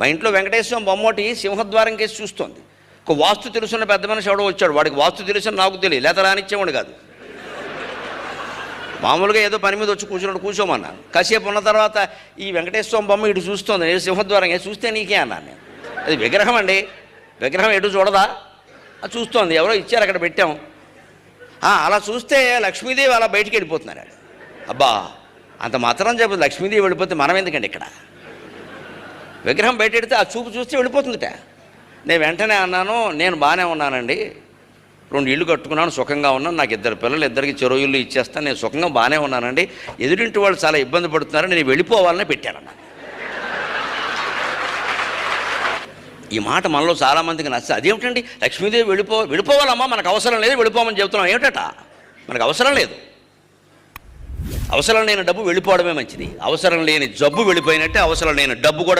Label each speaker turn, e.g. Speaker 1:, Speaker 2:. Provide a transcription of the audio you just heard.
Speaker 1: మా ఇంట్లో వెంకటేశ్వరం బొమ్మటి సింహద్వారం కేసి చూస్తోంది. ఒక వాస్తు తెలుసున్న పెద్ద మనిషి ఎవడో వచ్చాడు, వాడికి వాస్తు తెలుసు నాకు తెలియదు, లేత రానిచ్చేవాడు కాదు. మామూలుగా ఏదో పని మీద వచ్చి కూర్చోమన్నాను. కాసేపు ఉన్న తర్వాత ఈ వెంకటేశ్వరం బొమ్మ ఇటు చూస్తోంది, నేను సింహద్వారం చూస్తే నీకే అన్నాను నేను. అది విగ్రహం అండి, విగ్రహం ఎటు చూడదా, అది చూస్తోంది, ఎవరో ఇచ్చారు అక్కడ పెట్టాం. అలా చూస్తే లక్ష్మీదేవి అలా బయటికి వెళ్ళిపోతున్నారు. అబ్బా అంత మాత్రం చెప్పదు, లక్ష్మీదేవి వెళ్ళిపోతే మనం ఎందుకండి ఇక్కడ, విగ్రహం బయట పెడితే ఆ చూపు చూస్తే వెళ్ళిపోతుందిట. నేను వెంటనే అన్నాను, నేను బాగానే ఉన్నానండి, 2 ఇళ్ళు కట్టుకున్నాను, సుఖంగా ఉన్నాను, నాకు 2 పిల్లలు, 2కి చెరో ఇల్లు ఇచ్చేస్తాను, నేను సుఖంగా బాగానే ఉన్నానండి, ఎదురింటి వాళ్ళు చాలా ఇబ్బంది పడుతున్నారు, నేను వెళ్ళిపోవాలని పెట్టానన్నా. ఈ మాట మనలో చాలామందికి నచ్చదు. అదేమిటండి లక్ష్మీదేవి వెళ్ళిపోవాలమ్మా, మనకు అవసరం లేదు, వెళ్ళిపోమని చెబుతున్నాం ఏమిటట, మనకు అవసరం లేదు. అవసరం లేని డబ్బు వెళ్ళిపోవడమే మంచిది, అవసరం లేని జబ్బు వెళ్ళిపోయినట్టే అవసరం లేని డబ్బు కూడా